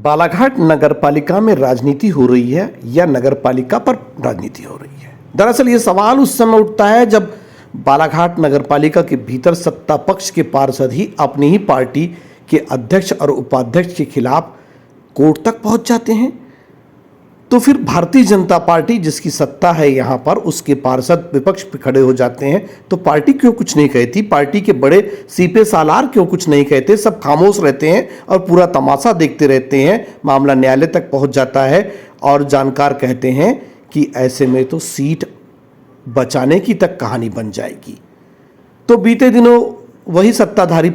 बालाघाट नगरपालिका में राजनीति हो रही है या नगरपालिका पर राजनीति हो रही है। दरअसल ये सवाल उस समय उठता है जब बालाघाट नगरपालिका के भीतर सत्ता पक्ष के पार्षद ही अपनी ही पार्टी के अध्यक्ष और उपाध्यक्ष के खिलाफ कोर्ट तक पहुंच जाते हैं। तो फिर भारतीय जनता पार्टी जिसकी सत्ता है यहाँ पर, उसके पार्षद विपक्ष पे खड़े हो जाते हैं। तो पार्टी क्यों कुछ नहीं कहती? पार्टी के बड़े सीपे सालार क्यों कुछ नहीं कहते? सब खामोश रहते हैं और पूरा तमाशा देखते रहते हैं। मामला न्यायालय तक पहुंच जाता है और जानकार कहते हैं कि ऐसे में तो सीट बचाने की तक कहानी बन जाएगी। तो बीते दिनों वही सत्ताधारी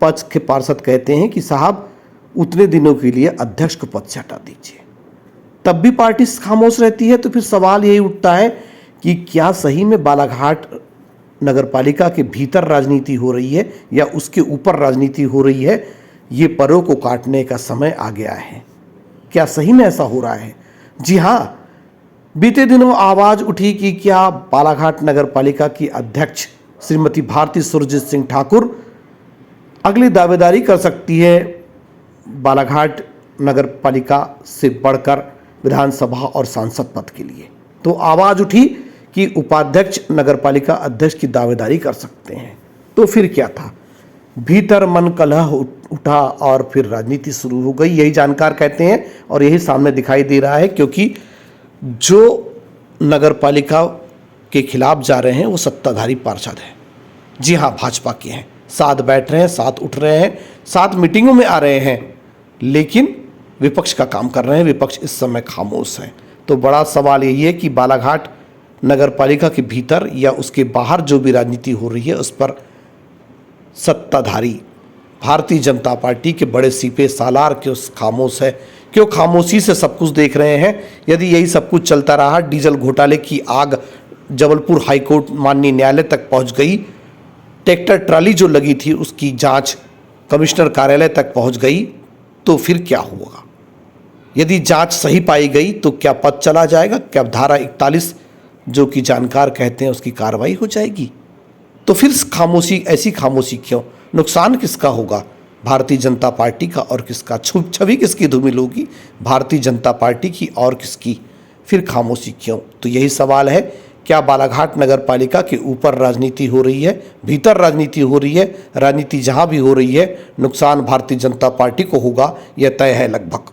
पक्ष के पार्षद कहते हैं कि साहब उतने दिनों के लिए अध्यक्ष को पद से हटा दीजिए, तब भी पार्टी खामोश रहती है। तो फिर सवाल यही उठता है कि क्या सही में बालाघाट नगरपालिका के भीतर राजनीति हो रही है या उसके ऊपर राजनीति हो रही है? ये परों को काटने का समय आ गया है। क्या सही में ऐसा हो रहा है? जी हाँ, बीते दिनों आवाज उठी कि क्या बालाघाट नगरपालिका की अध्यक्ष श्रीमती भारती सुरजीत सिंह ठाकुर अगली दावेदारी कर सकती है बालाघाट नगरपालिका से बढ़कर विधानसभा और सांसद पद के लिए। तो आवाज उठी कि उपाध्यक्ष नगरपालिका अध्यक्ष की दावेदारी कर सकते हैं। तो फिर क्या था? भीतर मन कलह उठा और फिर राजनीति शुरू हो गई, यही जानकार कहते हैं और यही सामने दिखाई दे रहा है। क्योंकि जो नगरपालिका के खिलाफ जा रहे हैं वो सत्ताधारी पार्षद हैं। जी हाँ, भाजपा के हैं। साथ बैठ रहे हैं, साथ उठ रहे हैं, साथ मीटिंगों में आ रहे हैं, लेकिन विपक्ष का काम कर रहे हैं। विपक्ष इस समय खामोश है। तो बड़ा सवाल यही है कि बालाघाट नगरपालिका के भीतर या उसके बाहर जो भी राजनीति हो रही है उस पर सत्ताधारी भारतीय जनता पार्टी के बड़े सीपे सालार क्यों खामोश है? क्यों खामोशी से सब कुछ देख रहे हैं? यदि यही सब कुछ चलता रहा, डीजल घोटाले की आग जबलपुर हाईकोर्ट माननीय न्यायालय तक पहुंच गई, ट्रैक्टर ट्राली जो लगी थी उसकी जांच कमिश्नर कार्यालय तक पहुंच गई, तो फिर क्या होगा? यदि जांच सही पाई गई तो क्या पद चला जाएगा? क्या धारा 41 जो कि जानकार कहते हैं उसकी कार्रवाई हो जाएगी? तो फिर खामोशी, ऐसी खामोशी क्यों? नुकसान किसका होगा? भारतीय जनता पार्टी का और किसका? छवि किसकी धूमिल होगी? भारतीय जनता पार्टी की और किसकी? फिर खामोशी क्यों? तो यही सवाल है। क्या बालाघाट नगरपालिका के ऊपर राजनीति हो रही है, भीतर राजनीति हो रही है? राजनीति जहां भी हो रही है नुकसान भारतीय जनता पार्टी को होगा, यह तय है लगभग।